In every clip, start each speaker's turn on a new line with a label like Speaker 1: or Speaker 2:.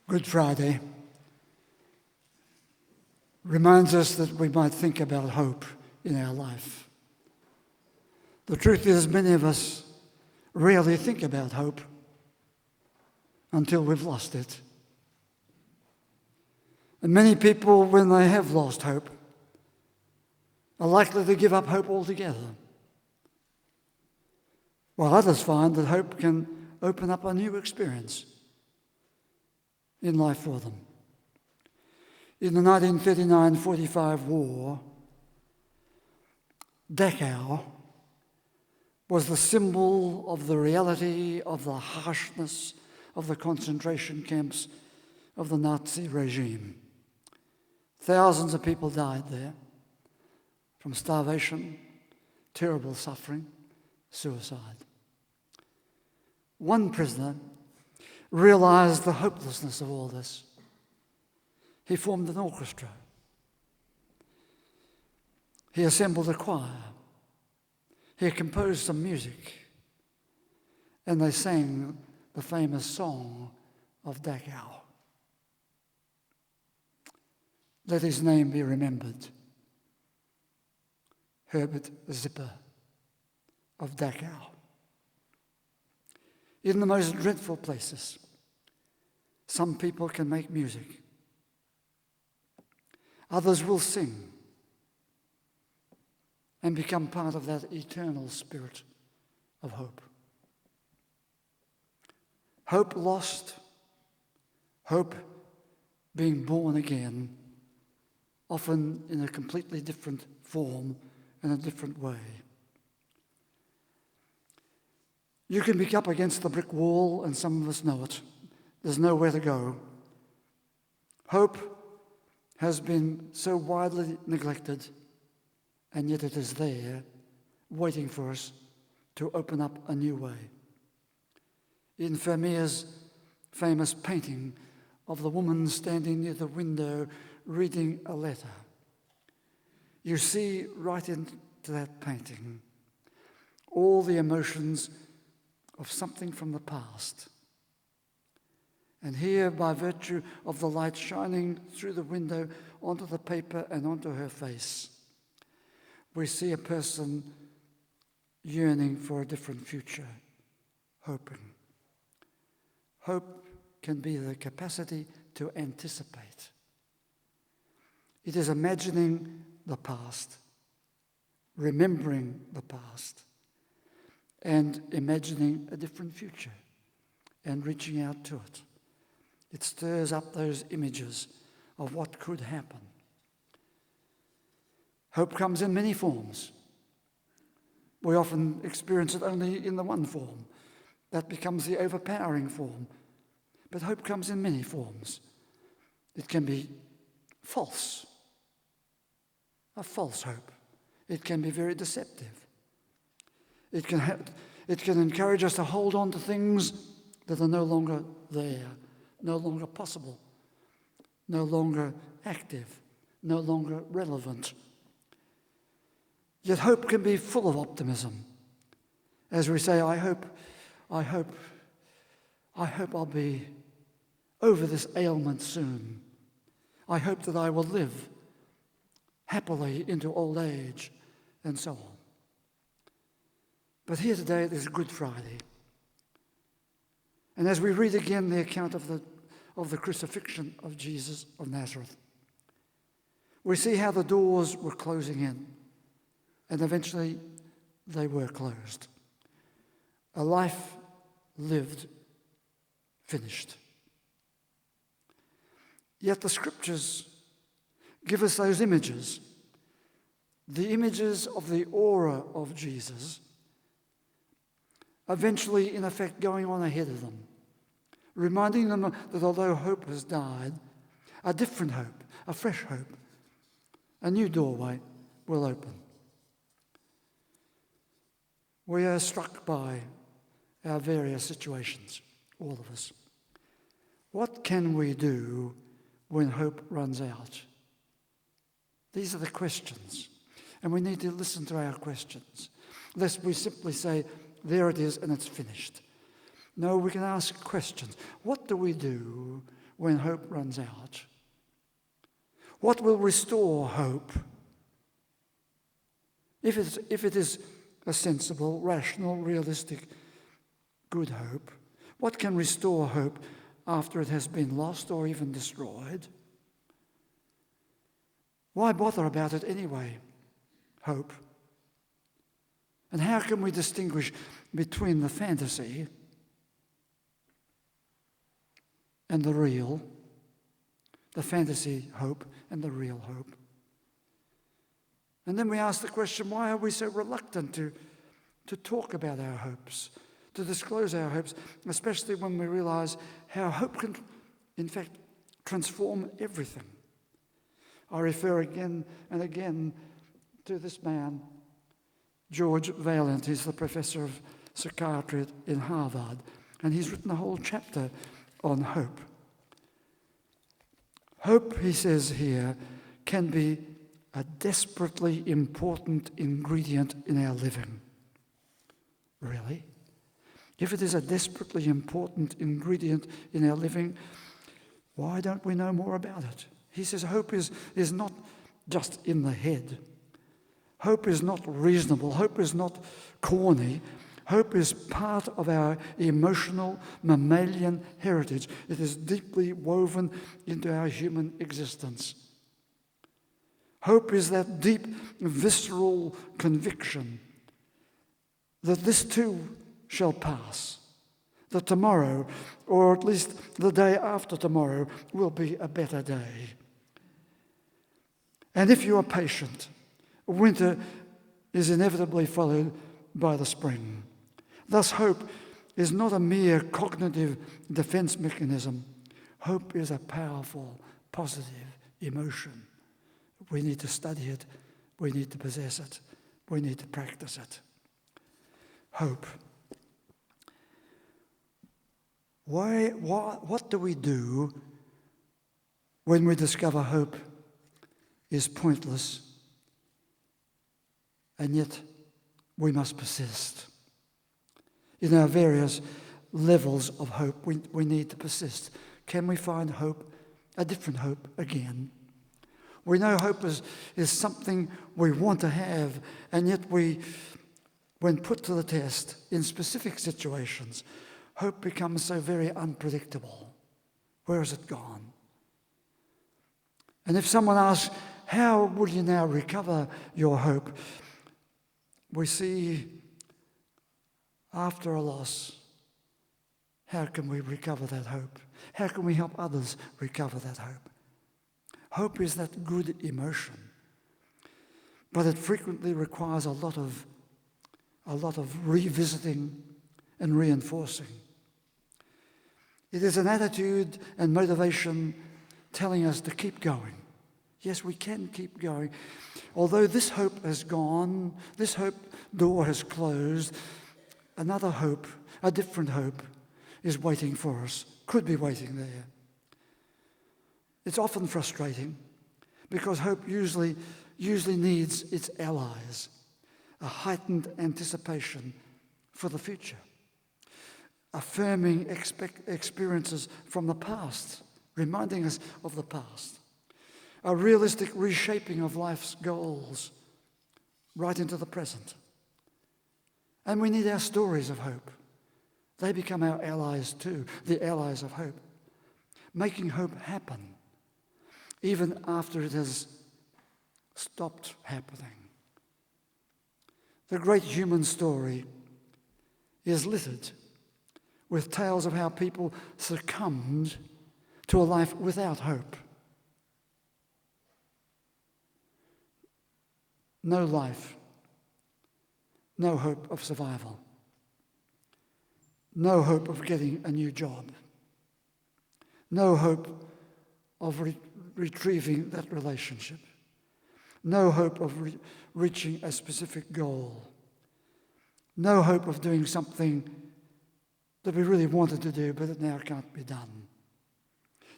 Speaker 1: Good Friday reminds us that we might think about hope in our life. The truth is, many of us rarely think about hope until we've lost it. And many people, when they have lost hope, are likely to give up hope altogether, while others find that hope can open up a new experience in life for them. In the 1939-45 war, Dachau was the symbol of the reality of the harshness of the concentration camps of the Nazi regime. Thousands of people died there from starvation, terrible suffering, suicide. One prisoner realized the hopelessness of all this. He formed an orchestra. He assembled a choir. He composed some music. And they sang the famous song of Dachau. Let his name be remembered. Herbert Zipper of Dachau. In the most dreadful places, some people can make music. Others will sing and become part of that eternal spirit of hope. Hope lost, hope being born again, often in a completely different form and a different way. You can be up against the brick wall, and some of us know it. There's nowhere to go. Hope has been so widely neglected, and yet it is there, waiting for us to open up a new way. In Vermeer's famous painting of the woman standing near the window reading a letter, you see right into that painting all the emotions of something from the past. And here, by virtue of the light shining through the window onto the paper and onto her face, we see a person yearning for a different future, hoping. Hope can be the capacity to anticipate. It is imagining the past, remembering the past, and imagining a different future and reaching out to it. It stirs up those images of what could happen. Hope comes in many forms. We often experience it only in the one form. That becomes the overpowering form. But hope comes in many forms. It can be false, a false hope. It can be very deceptive. It can encourage us to hold on to things that are no longer there, no longer possible, no longer active, no longer relevant. Yet hope can be full of optimism. As we say, I hope I'll be over this ailment soon. I hope that I will live happily into old age, and so on. But here today, it is Good Friday. And as we read again the account of the crucifixion of Jesus of Nazareth, we see how the doors were closing in, and eventually they were closed. A life lived, finished. Yet the scriptures give us those images, the images of the aura of Jesus, eventually, in effect, going on ahead of them, reminding them that although hope has died, a different hope, a fresh hope, a new doorway will open. We are struck by our various situations, all of us. What can we do when hope runs out? These are the questions, and we need to listen to our questions, lest we simply say, there it is and it's finished. No, we can ask questions. What do we do when hope runs out? What will restore hope? If it is a sensible, rational, realistic, good hope, what can restore hope after it has been lost or even destroyed? Why bother about it anyway? Hope. And how can we distinguish between the fantasy and the real, the fantasy hope and the real hope? And then we ask the question, why are we so reluctant to talk about our hopes, to disclose our hopes, especially when we realize how hope can, in fact, transform everything? I refer again and again to this man, George Vaillant. He's the professor of psychiatry in Harvard, and he's written a whole chapter on hope. Hope, he says here, can be a desperately important ingredient in our living. Really? If it is a desperately important ingredient in our living, why don't we know more about it? He says hope is not just in the head. Hope is not reasonable. Hope is not corny. Hope is part of our emotional mammalian heritage. It is deeply woven into our human existence. Hope is that deep, visceral conviction that this too shall pass, that tomorrow, or at least the day after tomorrow, will be a better day. And if you are patient, winter is inevitably followed by the spring. Thus, hope is not a mere cognitive defense mechanism. Hope is a powerful, positive emotion. We need to study it. We need to possess it. We need to practice it. Hope. What do we do when we discover hope is pointless, and yet we must persist? In our various levels of hope, we need to persist. Can we find hope, a different hope again? We know hope is something we want to have, and yet when put to the test in specific situations, hope becomes so very unpredictable. Where has it gone? And if someone asks, how will you now recover your hope? We see after a loss, how can we recover that hope? How can we help others recover that hope? Hope is that good emotion, but it frequently requires a lot of revisiting and reinforcing. It is an attitude and motivation telling us to keep going. Yes, we can keep going. Although this hope has gone, this hope door has closed, another hope, a different hope, is waiting for us, could be waiting there. It's often frustrating because hope usually needs its allies, a heightened anticipation for the future, affirming experiences from the past, reminding us of the past, a realistic reshaping of life's goals right into the present. And we need our stories of hope. They become our allies too, the allies of hope, making hope happen even after it has stopped happening. The great human story is littered with tales of how people succumbed to a life without hope. No life, no hope of survival, no hope of getting a new job, no hope of retrieving that relationship, no hope of reaching a specific goal, no hope of doing something that we really wanted to do, but it now can't be done.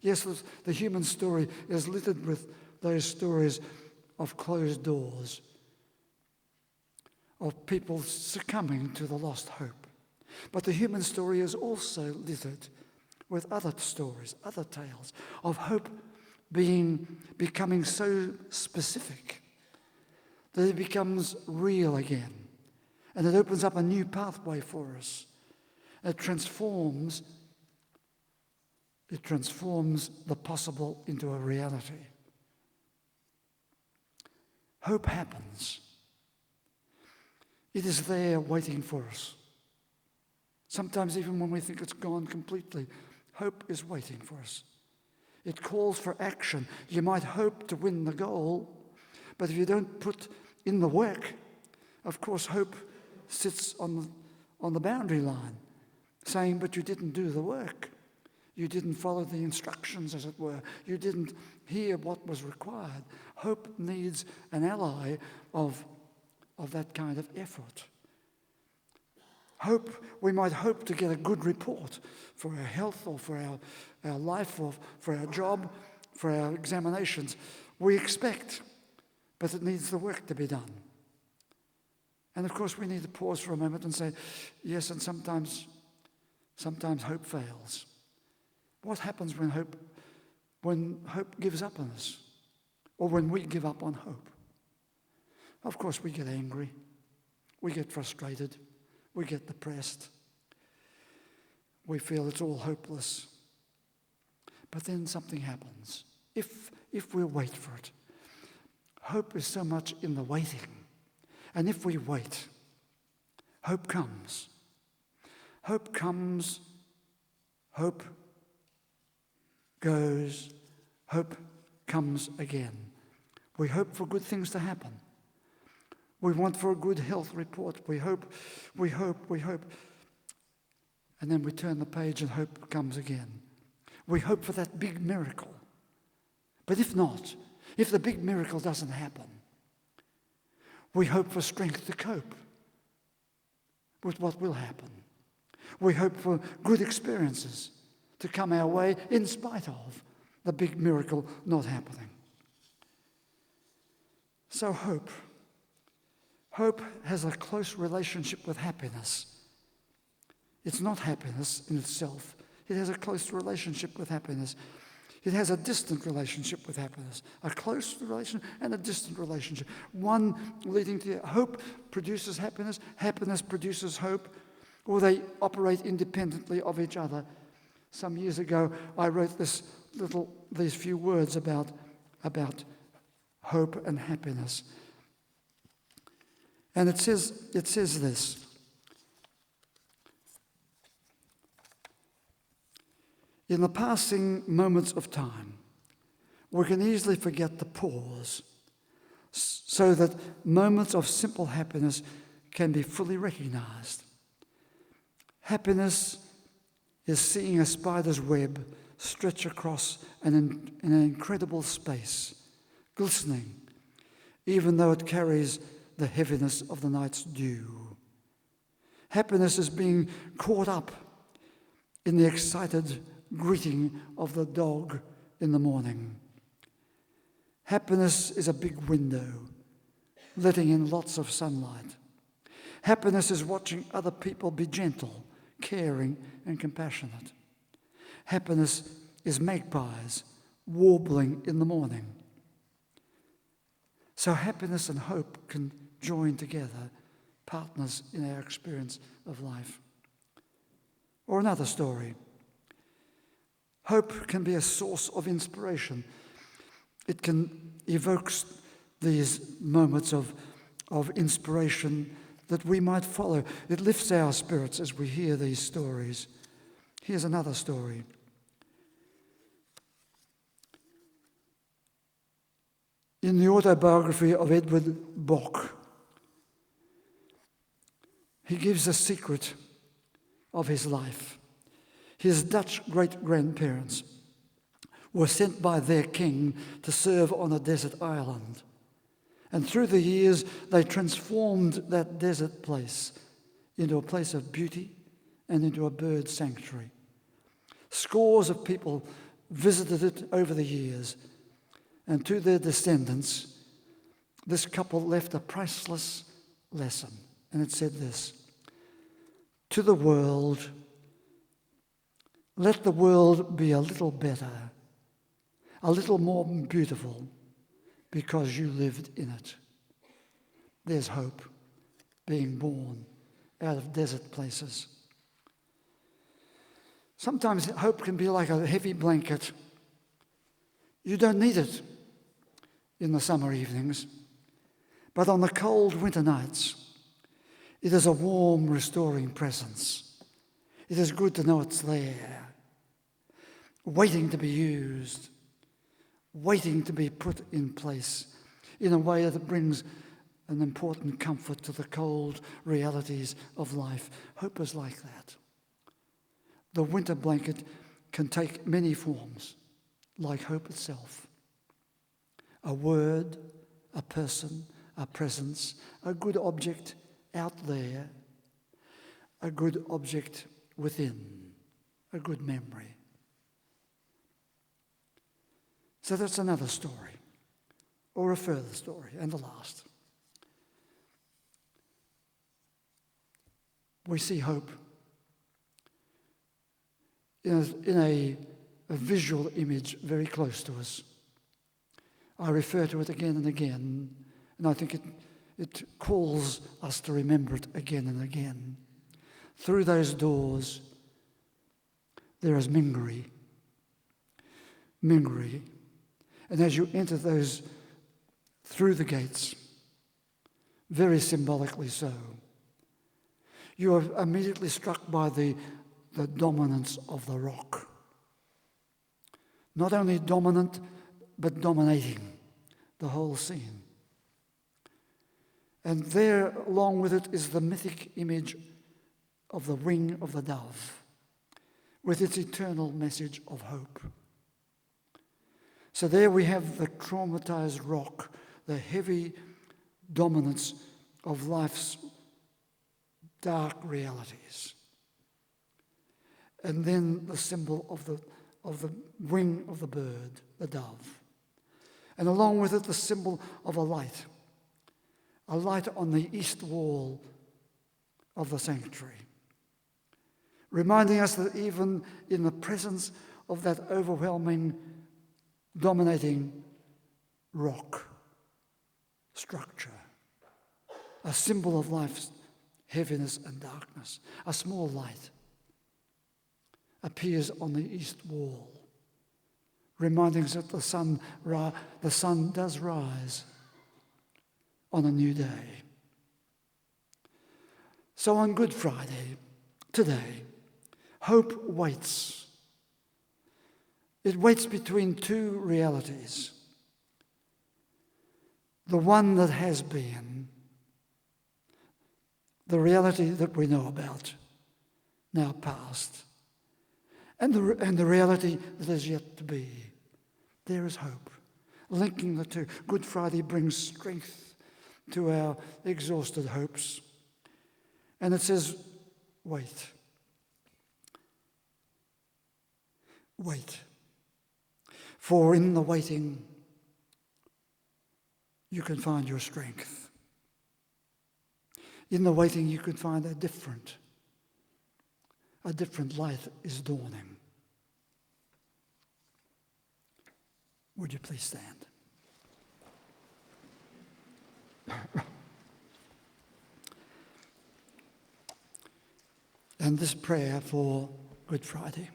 Speaker 1: Yes, the human story is littered with those stories of closed doors, of people succumbing to the lost hope. But the human story is also littered with other stories, other tales of hope becoming so specific that it becomes real again. And it opens up a new pathway for us. It transforms the possible into a reality. Hope happens. It is there waiting for us. Sometimes even when we think it's gone completely, hope is waiting for us. It calls for action. You might hope to win the goal, but if you don't put in the work, of course, hope sits on the boundary line, saying, but you didn't do the work. You didn't follow the instructions, as it were. You didn't hear what was required. Hope needs an ally of that kind of effort. Hope, we might hope to get a good report for our health or for our life or for our job, for our examinations. We expect, but it needs the work to be done. And of course we need to pause for a moment and say, yes, and sometimes hope fails. What happens when hope gives up on us? Or when we give up on hope? Of course we get angry, we get frustrated, we get depressed, we feel it's all hopeless. But then something happens. If we wait for it, hope is so much in the waiting. And if we wait, hope comes. Hope comes, hope goes, hope comes again. We hope for good things to happen. We want for a good health report. We hope. And then we turn the page and hope comes again. We hope for that big miracle. But if not, if the big miracle doesn't happen, we hope for strength to cope with what will happen. We hope for good experiences to come our way in spite of the big miracle not happening. So hope has a close relationship with happiness. It's not happiness in itself. It has a close relationship with happiness. It has a distant relationship with happiness, a close relation and a distant relationship. One leading to hope produces happiness, happiness produces hope, or they operate independently of each other. Some years ago, I wrote these few words about hope and happiness. And it says this. In the passing moments of time, we can easily forget to pause so that moments of simple happiness can be fully recognized. Happiness is seeing a spider's web stretch across an incredible space, glistening, even though it carries the heaviness of the night's dew. Happiness is being caught up in the excited greeting of the dog in the morning. Happiness is a big window, letting in lots of sunlight. Happiness is watching other people be gentle, caring, and compassionate. Happiness is magpies warbling in the morning. So happiness and hope can join together, partners in our experience of life. Or another story. Hope can be a source of inspiration. It can evoke these moments of inspiration that we might follow. It lifts our spirits as we hear these stories. Here's another story. In the autobiography of Edward Bok, he gives a secret of his life. His Dutch great-grandparents were sent by their king to serve on a desert island. And through the years, they transformed that desert place into a place of beauty and into a bird sanctuary. Scores of people visited it over the years, and to their descendants, this couple left a priceless lesson. And it said this: to the world, Let the world be a little better, a little more beautiful, because you lived in it. There's hope being born out of desert places. Sometimes hope can be like a heavy blanket. You don't need it in the summer evenings, but on the cold winter nights, it is a warm, restoring presence. It is good to know it's there, waiting to be used, waiting to be put in place in a way that brings an important comfort to the cold realities of life. Hope is like that. The winter blanket can take many forms, like hope itself. A word, a person, a presence, a good object out there, a good object within, a good memory. So that's another story, or a further story, and the last. We see hope in a visual image very close to us. I refer to it again and again, and I think it calls us to remember it again and again. Through those doors, there is Mingary. Mingary. And as you enter those through the gates, very symbolically so, you are immediately struck by the dominance of the rock. Not only dominant, but dominating the whole scene. And there, along with it, is the mythic image of the wing of the dove, with its eternal message of hope. So there we have the traumatized rock, the heavy dominance of life's dark realities. And then the symbol of the wing of the bird, the dove. And along with it, the symbol of a light on the east wall of the sanctuary, reminding us that even in the presence of that overwhelming, dominating rock structure, a symbol of life's heaviness and darkness, a small light appears on the east wall, reminding us that the sun does rise on a new day. So on Good Friday, today, hope waits. It waits between two realities. The one that has been, the reality that we know about, now past, and the reality that is yet to be. There is hope. Linking the two. Good Friday brings strength to our exhausted hopes. And it says, wait. Wait. For in the waiting, you can find your strength. In the waiting, you can find a different light is dawning. Would you please stand? And this prayer for Good Friday.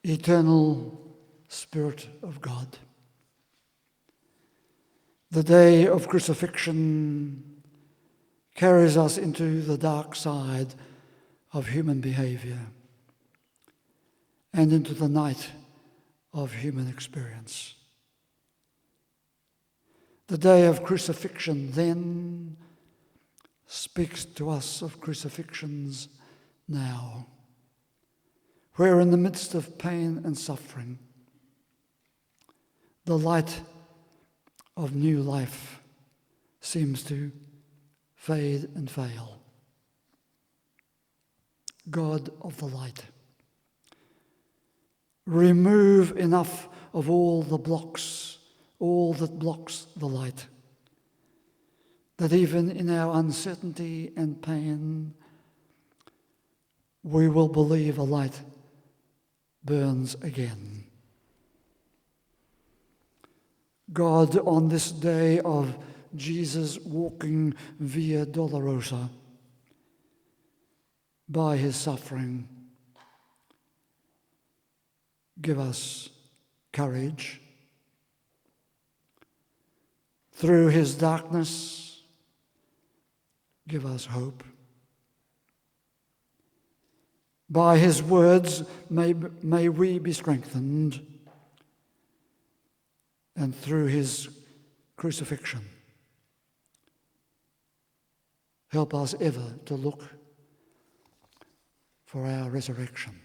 Speaker 1: Eternal Spirit of God, the day of crucifixion carries us into the dark side of human behavior and into the night of human experience. The day of crucifixion then speaks to us of crucifixions now, where in the midst of pain and suffering, the light of new life seems to fade and fail. God of the light, remove enough of all that blocks the light, that even in our uncertainty and pain, we will believe a light burns again. God, on this day of Jesus walking Via Dolorosa, by his suffering, give us courage. Through his darkness, give us hope. By his words, may we be strengthened. And through his crucifixion, help us ever to look for our resurrection.